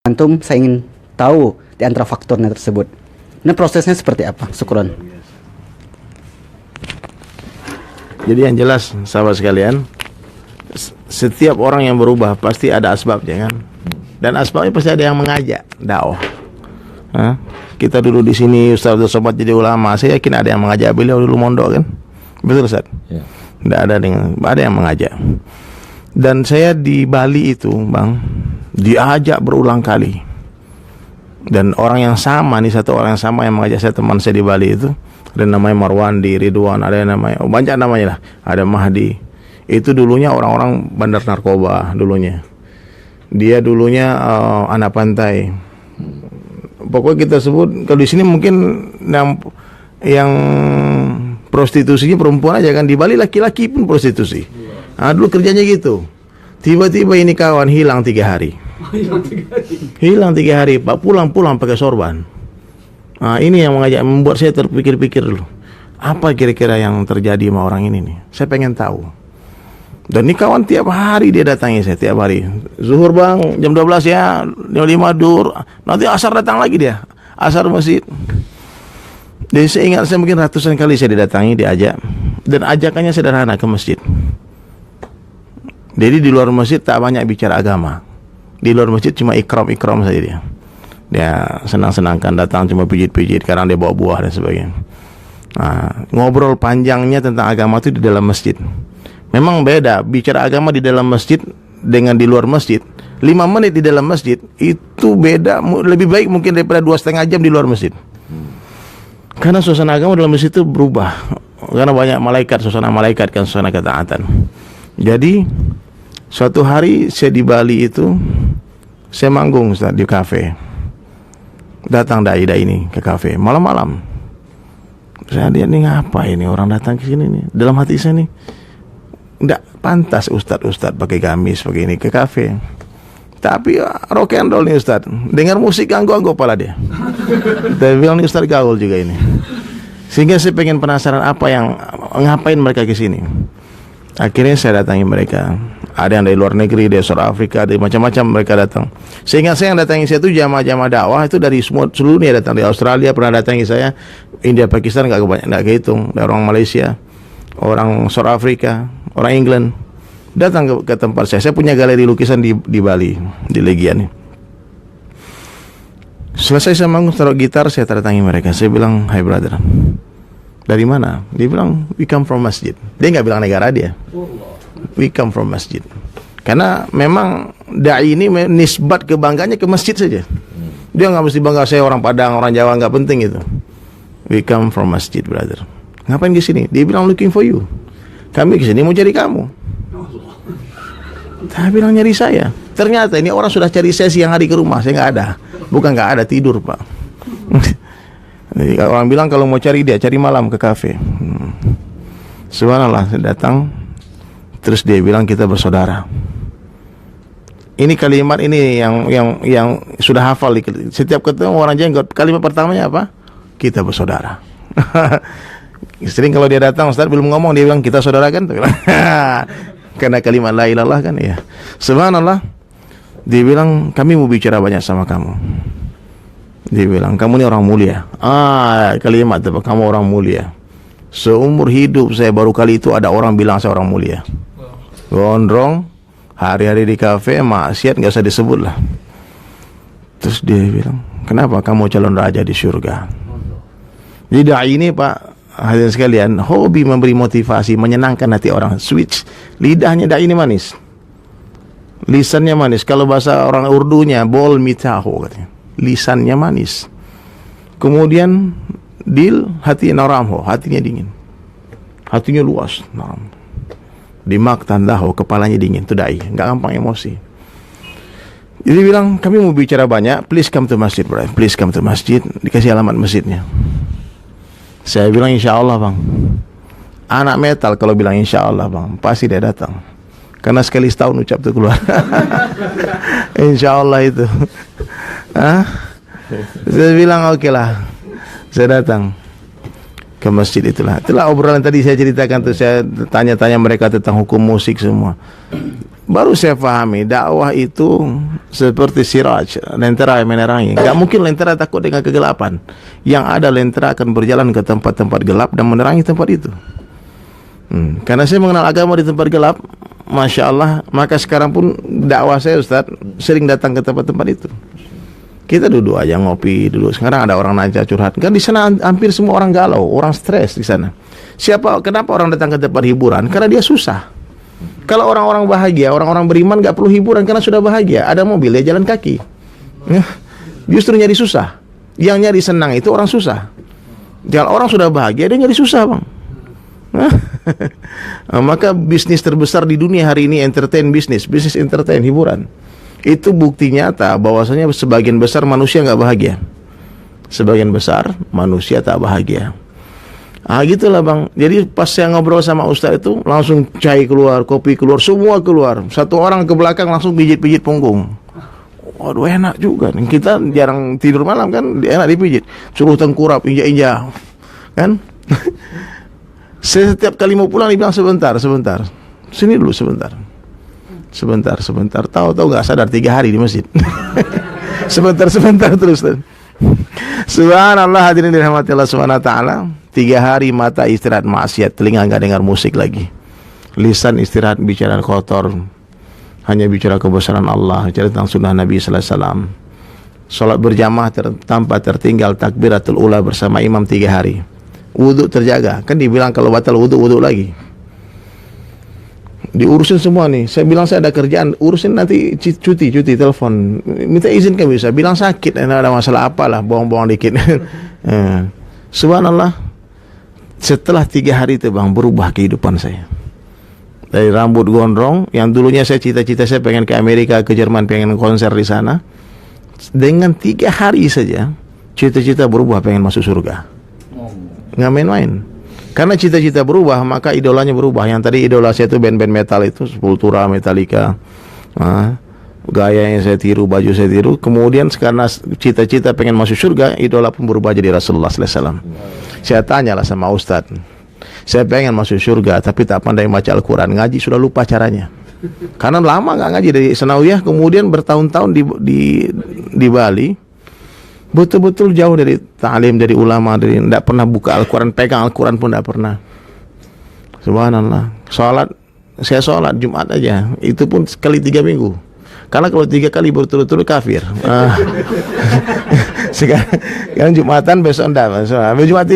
Antum, saya ingin tahu di antara faktornya tersebut. Nah, prosesnya seperti apa? Syukron. Jadi yang jelas, sahabat sekalian, setiap orang yang berubah pasti ada asbabnya kan. Dan asbabnya pasti ada yang mengajak dakwah. Kita dulu di sini Ustaz Abdul Somad jadi ulama, saya yakin ada yang mengajak beliau dulu mondok kan. Betul Ustaz? Ya. Ada yang mengajak. Dan saya di Bali itu, Bang, diajak berulang kali. Dan orang yang sama nih, satu orang yang sama yang mengajak saya, teman saya di Bali itu, ada namanya Marwandi, Ridwan, ada yang namanya, banyak namanya lah, ada Mahdi. Itu dulunya orang-orang bandar narkoba dulunya. Dia dulunya anak pantai. Pokoknya kita sebut, kalau di sini mungkin yang prostitusinya perempuan aja kan, di Bali laki-laki pun prostitusi. Nah, dulu kerjanya gitu. Tiba-tiba ini kawan hilang 3 hari. Hilang 3 hari, Pak, pulang pakai sorban. Nah, ini yang membuat saya terpikir-pikir dulu. Apa kira-kira yang terjadi sama orang ini nih? Saya pengen tahu. Dan ini kawan tiap hari dia datangi saya, tiap hari. Zuhur Bang, jam 12 ya, jam 5 dur. Nanti asar datang lagi dia. Asar masjid. Jadi saya ingat, saya mungkin ratusan kali saya didatangi, diajak. Dan ajakannya sederhana, ke masjid. Jadi di luar masjid tak banyak bicara agama. Di luar masjid cuma ikram saja dia. Dia senang-senangkan datang, cuma pijit-pijit, kadang dia bawa buah dan sebagainya. Nah, ngobrol panjangnya tentang agama itu di dalam masjid. Memang beda bicara agama di dalam masjid dengan di luar masjid. 5 menit di dalam masjid itu beda, lebih baik mungkin daripada 2,5 jam di luar masjid. Karena suasana agama dalam masjid itu berubah. Karena banyak malaikat, suasana malaikat kan, suasana ketaatan. Jadi suatu hari saya di Bali itu, saya manggung Ustaz di kafe. Datang dai ini ke kafe malam-malam. Saya lihat nih, ngapa ini orang datang ke sini nih. Dalam hati saya nih, enggak pantas Ustaz pakai gamis pakai ini ke kafe. Tapi rock and roll nih Ustaz. Dengar musik ganggu kepala dia. Dia bilang nih Ustaz gaul juga ini. Sehingga saya pengen penasaran ngapain mereka ke sini. Akhirnya saya datangi mereka. Ada yang dari luar negeri, dari South Africa, dari macam-macam mereka datang. Sehingga saya yang datangi saya itu jamaah-jamaah dakwah itu dari seluruh dunia datang. Dari Australia pernah datangi saya, India, Pakistan enggak kehitung, dari orang Malaysia, orang South Africa, orang England datang ke tempat saya. Saya punya galeri lukisan di Bali, di Legian. Selesai saya manggung, taruh gitar, saya datangi mereka. Saya bilang, "Hai brother, dari mana?" Dia bilang, "We come from masjid." Dia nggak bilang negara dia. We come from masjid. Karena memang dai ini nisbat kebanggaannya ke masjid saja. Dia nggak mesti bangga saya orang Padang, orang Jawa, nggak penting itu. We come from masjid, brother. Ngapain ke sini? Dia bilang looking for you. Kami ke sini mau cari kamu. Saya bilang nyari saya. Ternyata ini orang sudah cari saya siang hari ke rumah, saya nggak ada. Bukan nggak ada, tidur Pak. Jadi orang bilang kalau mau cari dia, cari malam ke kafe. Subhanallah, saya datang. Terus dia bilang kita bersaudara. Ini kalimat ini yang sudah hafal. Setiap ketemu orang jenggot, kalimat pertamanya apa? Kita bersaudara. Sering kalau dia datang, Ustaz belum ngomong, dia bilang kita saudara kan? Karena kalimat la ilaha illallah kan ya. Subhanallah. Dia bilang kami mau bicara banyak sama kamu. Dia bilang kamu ini orang mulia. Kalimat apa? Kamu orang mulia. Seumur hidup saya baru kali itu ada orang bilang saya orang mulia. Gondrong, hari-hari di kafe, maksiat nggak usah disebut lah. Terus dia bilang, kenapa kamu calon raja di surga? Jadi dai ini Pak, hadirin sekalian, hobi memberi motivasi, menyenangkan hati orang. Switch, lidahnya dai ini manis, lisannya manis. Kalau bahasa orang Urdunya, bol mitaho katanya. Lisannya manis. Kemudian dil hati naramho, hatinya dingin, hatinya luas, naram. Dimak tandaho, kepalanya dingin. Itu dai, nggak gampang emosi. Jadi bilang kami mau bicara banyak, please come to masjid, bro. Please come to masjid. Dikasih alamat masjidnya. Saya bilang insya Allah bang. Anak metal kalau bilang insya Allah bang, pasti dia datang. Karena sekali setahun ucap tuh keluar. Insya Allah itu. Saya bilang oke lah, saya datang ke masjid itulah. Itulah obrolan tadi saya ceritakan tuh, saya tanya-tanya mereka tentang hukum musik semua. Baru saya pahami dakwah itu seperti siraj, lentera yang menerangi. Gak mungkin lentera takut dengan kegelapan. Yang ada lentera akan berjalan ke tempat-tempat gelap dan menerangi tempat itu. Karena saya mengenal agama di tempat gelap, Masya Allah, maka sekarang pun dakwah saya Ustaz sering datang ke tempat-tempat itu. Kita duduk aja ngopi dulu. Sekarang ada orang nanya curhat. Kan di sana hampir semua orang galau, orang stres di sana. Kenapa orang datang ke tempat hiburan? Karena dia susah. Kalau orang-orang bahagia, orang-orang beriman gak perlu hiburan karena sudah bahagia. Ada mobil, ya jalan kaki. Justru nyari susah. Yang nyari senang itu orang susah. Kalau orang sudah bahagia, dia nyari susah, Bang. Maka bisnis terbesar di dunia hari ini bisnis entertain, hiburan. Itu bukti nyata bahwasanya sebagian besar manusia gak bahagia. Sebagian besar manusia tak bahagia. Gitulah Bang. Jadi pas saya ngobrol sama Ustaz itu, langsung cai keluar, kopi keluar, semua keluar. Satu orang ke belakang langsung pijit-pijit punggung. Waduh, enak juga. Kita jarang tidur malam kan, enak dipijit. Suruh tengkurap, injak-injak. Kan? Saya setiap kali mau pulang dibilang sebentar. Sini dulu sebentar. Tahu-tahu nggak sadar 3 hari di masjid. sebentar terus. Subhanallah, hadirin dirahmati Allah Subhanahu wa taala. 3 hari mata istirahat maksiat, telinga enggak dengar musik lagi. Lisan istirahat bicara kotor, hanya bicara kebesaran Allah, bicara tentang sunnah Nabi sallallahu alaihi wasallam. Salat berjamaah tanpa tertinggal takbiratul ula bersama imam 3 hari. Wudu terjaga. Kan dibilang kalau batal wudu lagi. Diurusin semua nih. Saya bilang saya ada kerjaan, urusin nanti cuti telepon. Minta izin kan bisa. Bilang sakit, ada masalah apalah, bohong-bohong dikit. Subhanallah. Setelah 3 hari itu Bang, berubah kehidupan saya. Dari rambut gondrong, yang dulunya saya cita-cita saya pengen ke Amerika, ke Jerman, pengen konser di sana. Dengan 3 hari saja, cita-cita berubah, pengen masuk surga. Nggak main-main. Karena cita-cita berubah, maka idolanya berubah. Yang tadi idola saya itu band-band metal itu, Sepultura, Metallica, gaya yang saya tiru, baju saya tiru. Kemudian karena cita-cita pengen masuk surga, idola pun berubah jadi Rasulullah sallallahu alaihi wasallam. Saya tanyalah sama Ustaz, saya pengen masuk surga tapi tak pandai baca Al-Quran, ngaji sudah lupa caranya. Karena lama nggak ngaji dari Senawiyah, kemudian bertahun-tahun di Bali, betul-betul jauh dari ta'lim, dari ulama, dari tidak pernah buka Al-Quran, pegang Al-Quran pun tidak pernah. Subhanallah. Saya sholat Jumat aja, itu pun sekali 3 minggu. Karena kalau 3 kali berturut-turut kafir. Sekarang Jumatan, besok enggak.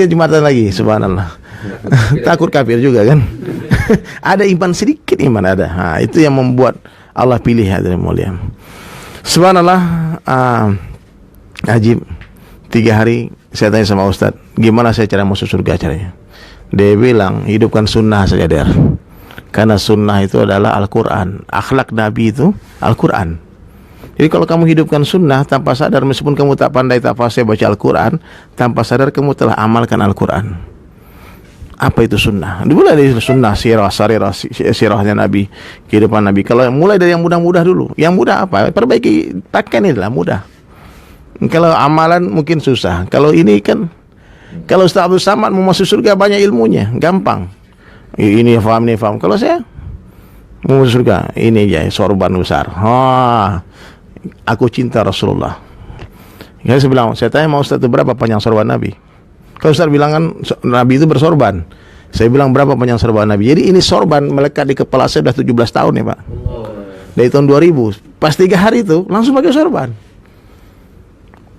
Jumatan lagi, subhanallah. Takut kafir juga kan. Ada iman sedikit, iman ada. Itu yang membuat Allah pilih hadirin mulia. Subhanallah. Ajib. 3 hari saya tanya sama Ustaz, gimana saya cara masuk surga caranya? Dia bilang, hidupkan sunnah saja der. Karena sunnah itu adalah Al-Quran. Akhlak Nabi itu Al-Quran. Jadi kalau kamu hidupkan sunnah tanpa sadar, meskipun kamu tak pandai, tak fasih baca Al-Quran, tanpa sadar kamu telah amalkan Al-Quran. Apa itu sunnah? Dimulai dari sunnah, sirahnya Nabi, kehidupan Nabi. Kalau mulai dari yang mudah-mudah dulu. Yang mudah apa? Perbaiki pakaian, inilah mudah. Kalau amalan mungkin susah. Kalau ini kan, kalau Ustaz Abdul Samad mau masuk surga banyak ilmunya, gampang. Ini faham. Kalau saya mau surga, ini ya sorban besar. Aku cinta Rasulullah. Ya, saya bilang, saya tanya mau Ustaz itu berapa panjang sorban Nabi? Kalau Ustaz bilang kan Nabi itu bersorban. Saya bilang berapa panjang sorban Nabi? Jadi ini sorban melekat di kepala saya sudah 17 tahun ya Pak. Dari tahun 2000. Pas 3 hari itu langsung pakai sorban.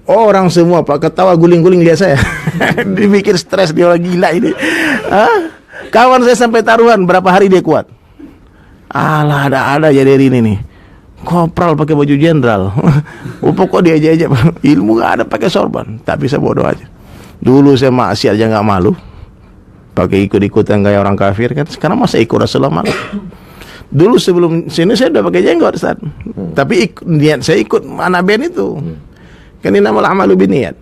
Orang semua Pak ketawa guling-guling lihat saya. Dipikir stres, dia orang gila ini. Kawan saya sampai taruhan berapa hari dia kuat. Alah, ada aja dari ini nih. Kopral pakai baju jenderal. Pokok dia aja ilmu gak ada pakai sorban. Tak bisa bodoh aja. Dulu saya maksiat aja gak malu. Pakai ikut-ikutan gaya orang kafir kan. Sekarang masa ikut Rasulullah malu. Dulu sebelum sini saya udah pakai jenggot Ustaz. Tapi niat saya ikut anak band itu. Kan ini nama amalu biniat.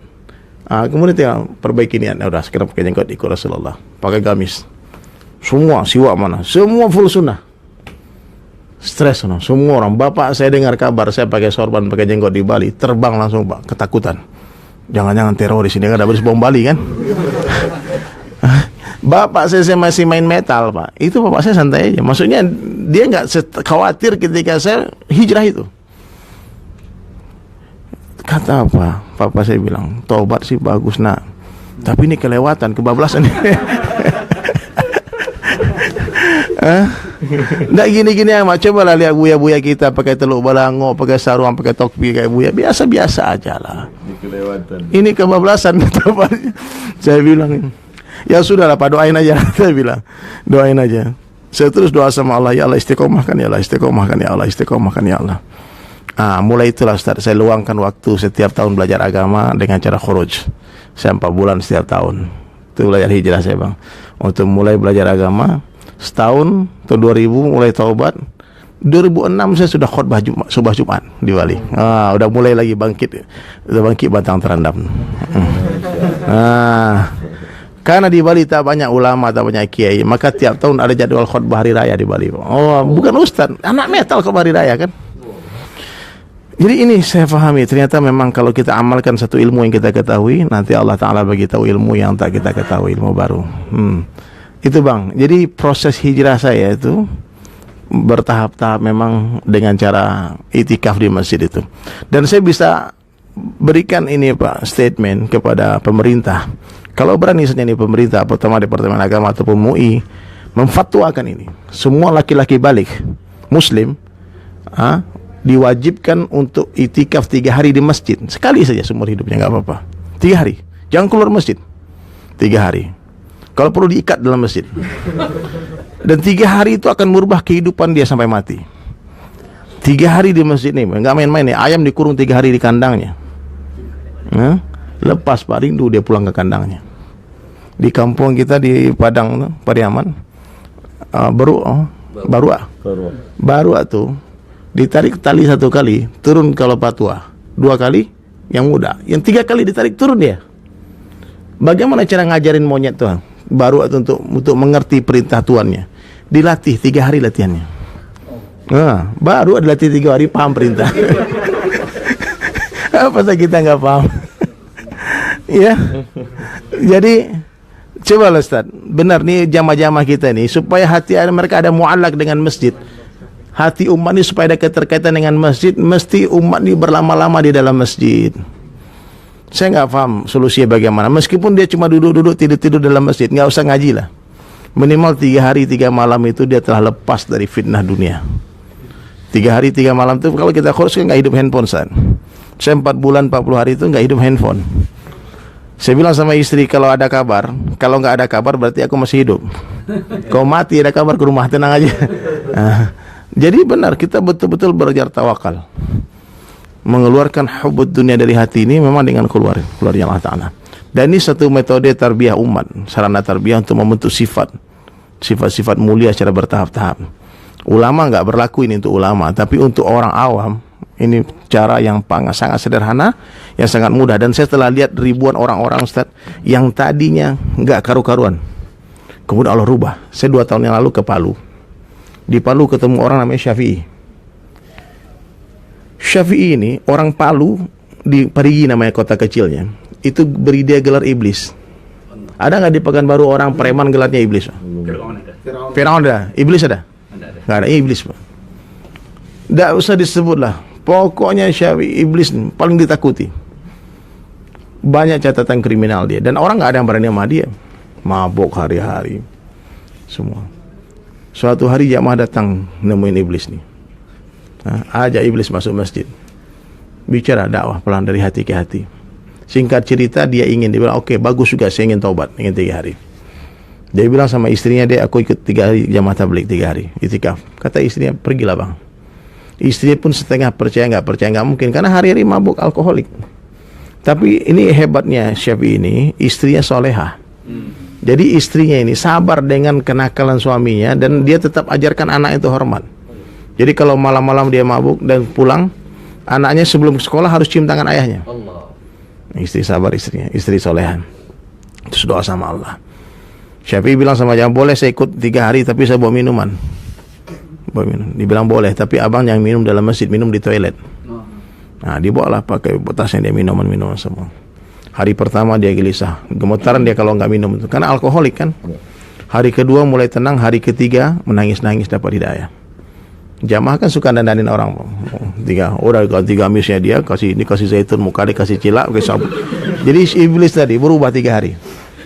Kemudian tinggal perbaiki niat. Udah sekarang pakai jenggot ikut Rasulullah. Pakai gamis. Semua siwak mana, semua full sunnah. Stres no. Semua orang. Bapak saya dengar kabar saya pakai sorban, pakai jenggot di Bali, terbang langsung Pak, ketakutan. Jangan-jangan teroris ini, kan ada bom Bali kan. Bapak saya masih main metal, Pak. Itu bapak saya santai aja. Maksudnya dia nggak khawatir ketika saya hijrah itu. Kata apa? Papa saya bilang, taubat sih bagus nak, tapi ini kelewatan, kebablasan. Nggak gini-gini amat. Cobalah lihat buya-buya kita pakai teluk balango, pakai sarung, pakai topi kayak buya. Biasa-biasa aja lah. Ini kebablasan. Saya bilang, ya sudahlah Pak, doain aja. Saya bilang, doain aja. Saya terus doa sama Allah, ya Allah istiqomahkan ya Allah, istiqomahkan ya Allah, istiqomahkan ya Allah. Mulai itulah Ustaz, saya luangkan waktu setiap tahun belajar agama dengan cara khuruj. Saya 4 bulan setiap tahun. Itu belajar hijrah saya bang. Untuk mulai belajar agama, setahun atau 2000 mulai taubat. 2006 saya sudah khutbah Jumat di Bali. Udah mulai lagi bangkit. Udah bangkit batang terendam. Karena di Bali tak banyak ulama, tak banyak kiai, maka tiap tahun ada jadwal khutbah hari raya di Bali. Bukan ustaz, anak metal khutbah hari raya kan. Jadi ini saya fahami, ternyata memang kalau kita amalkan satu ilmu yang kita ketahui, nanti Allah Ta'ala bagi tahu ilmu yang tak kita ketahui, ilmu baru. Itu bang, jadi proses hijrah saya itu bertahap-tahap memang dengan cara itikaf di masjid itu. Dan saya bisa berikan ini Pak, statement kepada pemerintah. Kalau berani saja nih pemerintah, pertama Departemen Agama ataupun MUI, memfatwakan ini, semua laki-laki balik Muslim diwajibkan untuk itikaf 3 hari di masjid. Sekali saja seumur hidupnya, nggak apa-apa. 3 hari, jangan keluar masjid 3 hari. Kalau perlu diikat dalam masjid. Dan 3 hari itu akan merubah kehidupan dia sampai mati. 3 hari di masjid nih, nggak main-main nih. Ayam dikurung 3 hari di kandangnya. Lepas Pak rindu dia pulang ke kandangnya. Di kampung kita di Padang, Pariaman, baru tuh ditarik tali 1 kali, turun kalau patua. 2 kali yang muda, yang 3 kali ditarik turun dia. Bagaimana cara ngajarin monyet tuh baru untuk mengerti perintah tuannya? Dilatih 3 hari latihannya. Baru dilatih 3 hari paham perintah. Apa sih kita nggak paham? Ya, jadi coba Ustaz, benar nih jamaah-jamaah kita nih, supaya hati mereka ada mu'allak dengan masjid. Hati umat ini supaya ada keterkaitan dengan masjid, mesti umat ini berlama-lama di dalam masjid. Saya nggak paham solusinya bagaimana. Meskipun dia cuma duduk-duduk, tidur-tidur dalam masjid, nggak usah ngaji lah. Minimal 3 hari 3 malam itu dia telah lepas dari fitnah dunia. 3 hari 3 malam itu kalau kita khurus kan nggak hidup handphone Ustaz. Saya 4 bulan 40 hari itu nggak hidup handphone. Saya bilang sama istri, kalau ada kabar, kalau nggak ada kabar berarti aku masih hidup. Kau mati ada kabar ke rumah, tenang aja. Jadi benar, kita betul-betul belajar tawakal, mengeluarkan hubud dunia dari hati ini memang dengan keluarnya Allah Ta'ala. Dan ini satu metode tarbiyah umat, sarana tarbiyah untuk membentuk sifat-sifat mulia secara bertahap-tahap. Ulama nggak berlaku ini untuk ulama, tapi untuk orang awam ini cara yang sangat sederhana, yang sangat mudah. Dan saya telah lihat ribuan orang-orang Ustaz yang tadinya nggak karu-karuan, kemudian Allah rubah. Saya 2 tahun yang lalu ke Palu. Di Palu ketemu orang namanya Syafi'i. Syafi'i ini orang Palu, di Parigi namanya kota kecilnya, itu beri dia gelar iblis. Ada nggak di Pekanbaru orang preman gelarnya iblis? Firaun ada. Iblis ada? Nggak ada, iblis Pak. Nggak usah disebut lah. Pokoknya Syafi'i iblis paling ditakuti. Banyak catatan kriminal dia, dan orang nggak ada yang berani sama dia. Mabuk hari-hari semua. Suatu hari jamaah datang nemuin iblis nih. Ajak iblis masuk masjid. Bicara dakwah pelan dari hati ke hati. Singkat cerita dia bilang oke, bagus juga, saya ingin taubat, ingin 3 hari. Dia bilang sama istrinya, aku ikut 3 hari jamaah tabligh, 3 hari itikaf. Kata istrinya, pergilah bang. Istrinya pun setengah percaya nggak mungkin, karena hari-hari mabuk alkoholik. Tapi ini hebatnya Syafi'i ini, istrinya solehah. Jadi istrinya ini sabar dengan kenakalan suaminya, dan dia tetap ajarkan anak itu hormat. Jadi kalau malam-malam dia mabuk dan pulang, anaknya sebelum sekolah harus cium tangan ayahnya. Istri sabar istrinya, istri solehan. Terus doa sama Allah. Syafi'i bilang sama jangan, boleh saya ikut 3 hari tapi saya bawa minuman. Dibilang boleh, tapi abang jangan minum dalam masjid, minum di toilet. Dibawalah pakai tasnya dia minuman semua. Hari pertama dia gelisah, gemetaran dia kalau nggak minum itu, karena alkoholik kan. Hari kedua mulai tenang, hari ketiga menangis-nangis dapat hidayah. Jamaah kan suka dandanin orang. Udah ganti gamisnya dia, kasih ini, kasih zaitun, muka dia kasih cilak, kasih sabun. Jadi iblis tadi berubah 3 hari.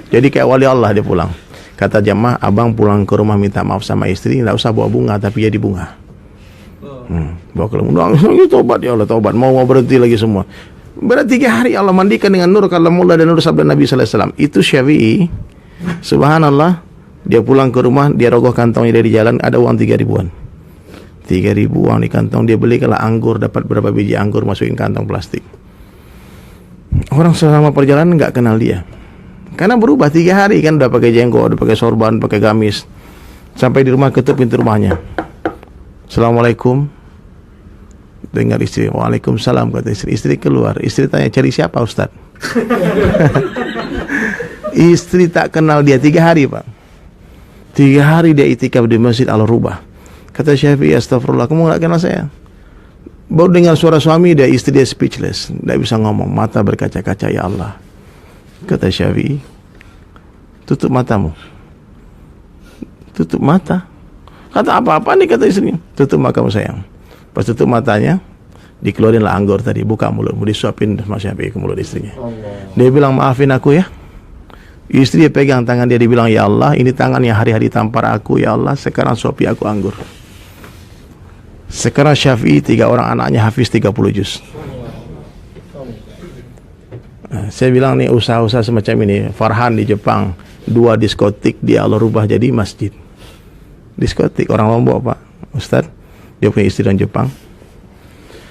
Jadi kayak wali Allah dia pulang. Kata jamaah, abang pulang ke rumah minta maaf sama istri, nggak usah bawa bunga, tapi jadi bunga. Bawa ke rumah, tobat ya Allah, tobat. Mau berhenti lagi semua. Berarti 3 hari Allah mandikan dengan nur kalamullah dan nur sabda Nabi sallallahu alaihi wasallam. Itu Syafi'i. Subhanallah. Dia pulang ke rumah, dia rogoh kantongnya dari jalan, ada uang 3 ribuan. 3 ribu uang di kantong, dia beli kalau anggur, dapat berapa biji anggur, masukin kantong plastik. Orang selama perjalanan nggak kenal dia, karena berubah 3 hari kan, udah pakai jenggot, udah pakai sorban, pakai gamis. Sampai di rumah, ketuk pintu rumahnya. Assalamualaikum. Dengar istri, waalaikumsalam, kata istri. Istri keluar, istri tanya, cari siapa Ustaz? Istri tak kenal dia 3 hari Pak. 3 hari dia itikaf di Masjid Al-Rubah. Kata Syafi'i, astagfirullah, kamu gak kenal saya? Baru dengar suara suami dia, istri dia speechless, tidak bisa ngomong, mata berkaca-kaca, ya Allah. Kata Syafi'i, tutup matamu. Tutup mata. Kata apa-apa nih, kata istrinya. Tutup matamu sayang. Pas tutup matanya, dikeluarinlah anggur tadi, buka mulut, mau disuapin sama Syafi'i ke mulut istrinya. Dia bilang, maafin aku ya. Istri dia pegang tangan dia, dibilang, ya Allah, ini tangan yang hari-hari tampar aku, ya Allah, sekarang suapi aku anggur. Sekarang Syafi'i 3 orang anaknya hafiz 30 juz. Saya bilang nih, usaha-usaha semacam ini, Farhan di Jepang, 2 diskotik dia Allah rubah jadi masjid. Diskotik, orang Lombok Pak Ustaz, dia punya istri orang Jepang.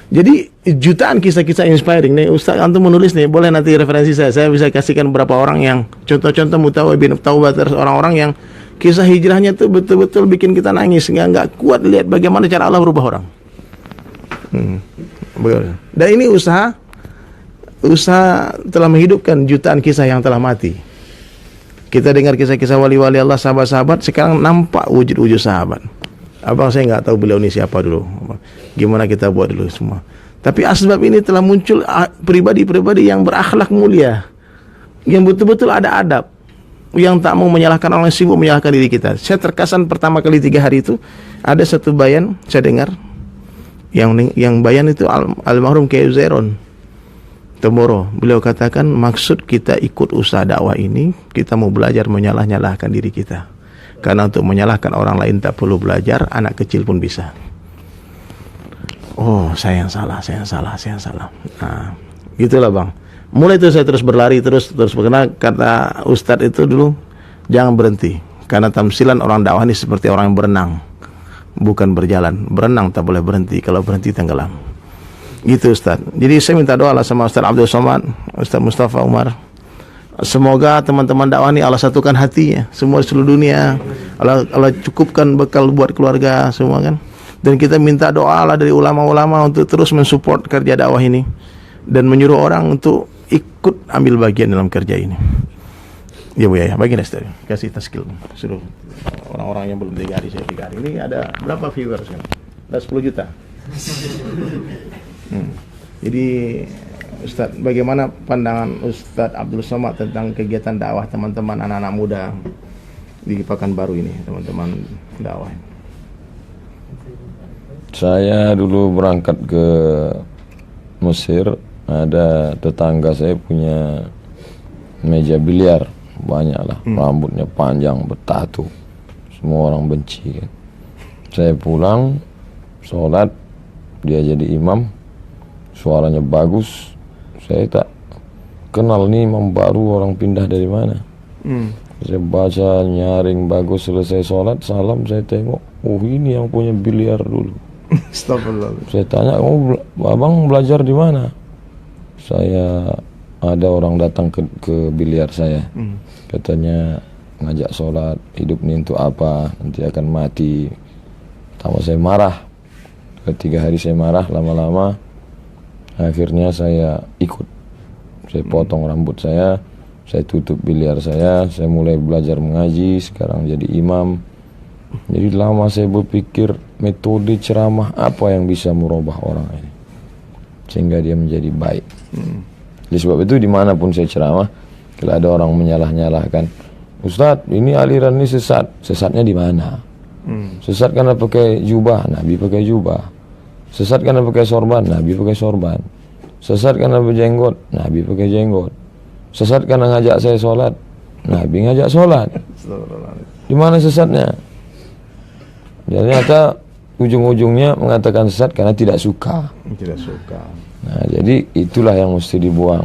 Jadi jutaan kisah-kisah inspiring nih Ustaz, antum menulis nih, boleh nanti referensi saya bisa kasihkan beberapa orang yang contoh-contoh Mutawai bin Taubat, orang-orang yang kisah hijrahnya tuh betul-betul bikin kita nangis, nggak kuat lihat bagaimana cara Allah berubah orang. Dan ini usaha telah menghidupkan jutaan kisah yang telah mati. Kita dengar kisah-kisah wali-wali Allah, sahabat-sahabat, sekarang nampak wujud-wujud sahabat. Abang saya nggak tahu beliau ini siapa dulu, gimana kita buat dulu semua. Tapi asbab ini telah muncul pribadi-pribadi yang berakhlak mulia, yang betul-betul ada adab, yang tak mau menyalahkan orang, sibuk menyalahkan diri kita. Saya terkesan pertama kali 3 hari itu ada satu bayan saya dengar, yang bayan itu almarhum Kiai Zairon Tomoro. Beliau katakan, maksud kita ikut usaha dakwah ini, kita mau belajar menyalah-nyalahkan diri kita. Karena untuk menyalahkan orang lain tak perlu belajar, anak kecil pun bisa. Oh, saya yang salah. Nah, gitulah Bang. Mulai itu saya terus berlari, terus karena kata Ustadz itu dulu, jangan berhenti. Karena tamsilan orang dakwah ini seperti orang yang berenang, bukan berjalan. Berenang tak boleh berhenti, kalau berhenti tenggelam. Gitu Ustadz. Jadi saya minta doa lah sama Ustadz Abdul Somad, Ustadz Mustafa Umar. Semoga teman-teman dakwah ini Allah satukan hatinya, semua di seluruh dunia. Allah cukupkan bekal buat keluarga semua kan. Dan kita minta doa lah dari ulama-ulama untuk terus mensupport kerja dakwah ini dan menyuruh orang untuk ikut ambil bagian dalam kerja ini. Ya Bu ya, bagian dari kasih taskil suruh orang-orang yang belum 3 hari, saya 3 hari. Ini ada berapa viewers kan? Ada 10 juta. Jadi Ustaz, bagaimana pandangan Ustaz Abdul Somad tentang kegiatan dakwah teman-teman anak-anak muda di Pekanbaru ini, teman-teman dakwah? Saya dulu berangkat ke Mesir, ada tetangga saya punya meja biliar, banyak lah, rambutnya panjang, bertatu, semua orang benci kan. Saya pulang, sholat, dia jadi imam, suaranya bagus. Saya tak kenal nih imam baru, orang pindah dari mana. Saya baca, nyaring, bagus, selesai sholat, salam, saya tengok, oh ini yang punya biliar dulu. Astagfirullah. Saya tanya, abang belajar di mana? Saya ada orang datang ke biliar saya, katanya ngajak sholat, hidup ini untuk apa, nanti akan mati. Pertama saya marah, 3 hari saya marah, lama-lama akhirnya saya ikut. Saya potong rambut saya tutup biliar saya mulai belajar mengaji, sekarang jadi imam. Jadi lama saya berpikir metode ceramah apa yang bisa merubah orang ini sehingga dia menjadi baik. Jadi sebab itu dimanapun saya ceramah, kalau ada orang menyalah-nyalahkan, Ustadz, ini aliran ini sesat. Sesatnya di mana? Sesat karena pakai jubah, Nabi pakai jubah. Sesat karena pakai sorban, Nabi pakai sorban. Sesat karena berjenggot, Nabi pakai jenggot. Sesat karena ngajak saya sholat, Nabi ngajak sholat. Di mana sesatnya? Ternyata ujung-ujungnya mengatakan sesat karena tidak suka. Tidak suka. Nah, jadi itulah yang mesti dibuang.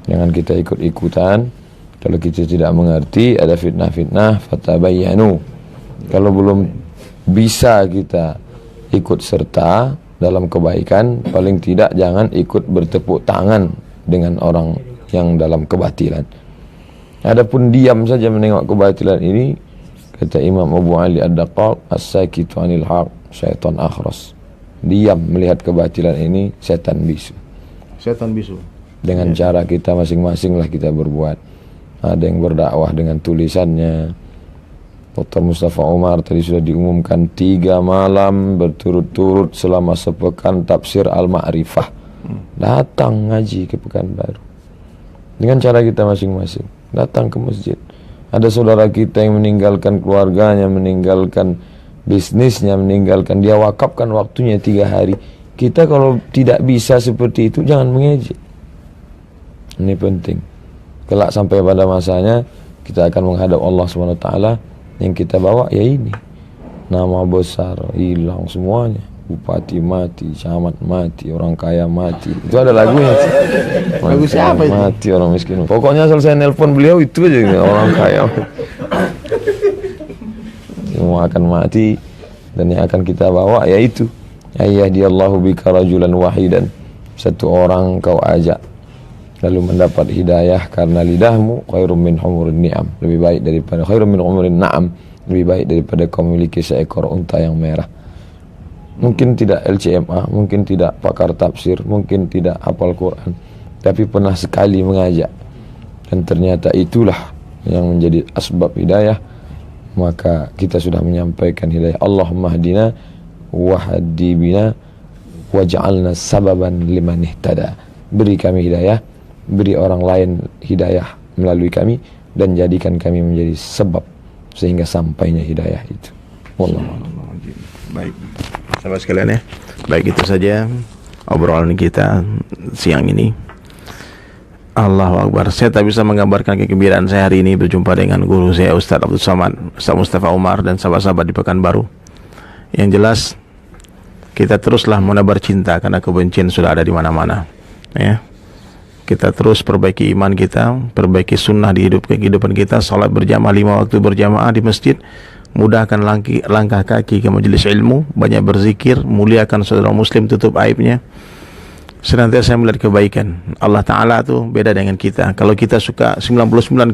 Jangan kita ikut-ikutan. Kalau kita tidak mengerti, ada fitnah-fitnah, fatabayyanu. Kalau belum bisa kita ikut serta dalam kebaikan, paling tidak jangan ikut bertepuk tangan dengan orang yang dalam kebatilan. Adapun diam saja menengok kebatilan ini, kata Imam Abu Ali Ad-Daqqaq, as-sakitu 'anil haq syaitan akhras. Diam melihat kebatilan ini setan bisu. Setan bisu. Dengan cara kita masing-masing lah kita berbuat. Ada yang berdakwah dengan tulisannya. Dr. Mustafa Umar tadi sudah diumumkan 3 malam berturut-turut selama sepekan tafsir Al-Ma'rifah. Datang ngaji ke Pekanbaru. Dengan cara kita masing-masing. Datang ke masjid. Ada saudara kita yang meninggalkan keluarganya, meninggalkan bisnisnya, meninggalkan, dia wakafkan waktunya 3 hari. Kita kalau tidak bisa seperti itu, jangan mengejek. Ini penting. Kelak sampai pada masanya, kita akan menghadap Allah SWT. Yang kita bawa ya ini, nama besar hilang semuanya. Bupati mati, camat mati, orang kaya mati. Itu ada lagunya. Lagu siapa itu? Mati orang miskin. Pokoknya asal saya nelpon beliau itu aja, orang kaya. Semua akan mati. Dan yang akan kita bawa yaitu ayyahdiyallahu bika rajulan wahidan. Satu orang kau ajak lalu mendapat hidayah karena lidahmu, khairum min humurin ni'am, lebih baik daripada khairum min humurin na'am, lebih baik daripada kau memiliki seekor unta yang merah. Mungkin tidak LCMA, mungkin tidak pakar tafsir, mungkin tidak hafal Quran, tapi pernah sekali mengajak, dan ternyata itulah yang menjadi asbab hidayah. Maka kita sudah menyampaikan hidayah. Allahumma hdina wahdi bina waj'alna sababan liman ihtada. Beri kami hidayah, beri orang lain hidayah melalui kami, dan jadikan kami menjadi sebab sehingga sampainya hidayah itu. Wallahu a'lam. Baik, sahabat sekalian ya. Baik, itu saja obrolan kita siang ini. Allahu Akbar. Saya tak bisa menggambarkan kegembiraan saya hari ini berjumpa dengan guru saya Ustaz Abdul Somad, Ustaz Mustafa Umar, dan sahabat-sahabat di Pekanbaru. Yang jelas kita teruslah menebar cinta karena kebencian sudah ada di mana-mana. Ya. Kita terus perbaiki iman kita, perbaiki sunnah di kehidupan kita, salat berjamaah 5 waktu berjamaah di masjid, mudahkan langkah kaki ke majelis ilmu, banyak berzikir, muliakan saudara muslim, tutup aibnya. Senantiasa melihat kebaikan. Allah Ta'ala tuh beda dengan kita. Kalau kita suka 99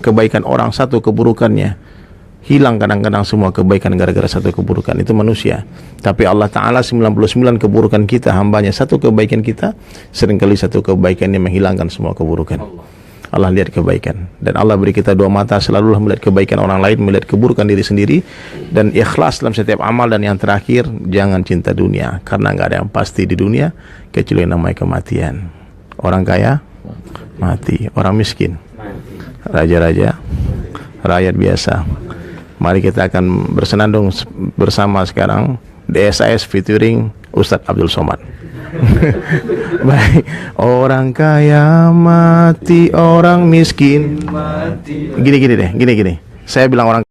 kebaikan orang, satu keburukannya hilang kadang-kadang semua kebaikan gara-gara satu keburukan. Itu manusia. Tapi Allah Ta'ala 99 keburukan kita, hambanya satu kebaikan kita, seringkali satu kebaikan yang menghilangkan semua keburukan. Allah lihat kebaikan. Dan Allah beri kita 2 mata, selalulah melihat kebaikan orang lain, melihat keburukan diri sendiri, dan ikhlas dalam setiap amal. Dan yang terakhir, jangan cinta dunia, karena nggak ada yang pasti di dunia kecuali yang namanya kematian. Orang kaya mati, orang miskin, raja-raja, rakyat biasa. Mari kita akan bersenandung bersama sekarang DSIS featuring Ustadz Abdul Somad. Baik, orang kaya mati, orang miskin mati. Gini deh, gini. Saya bilang orang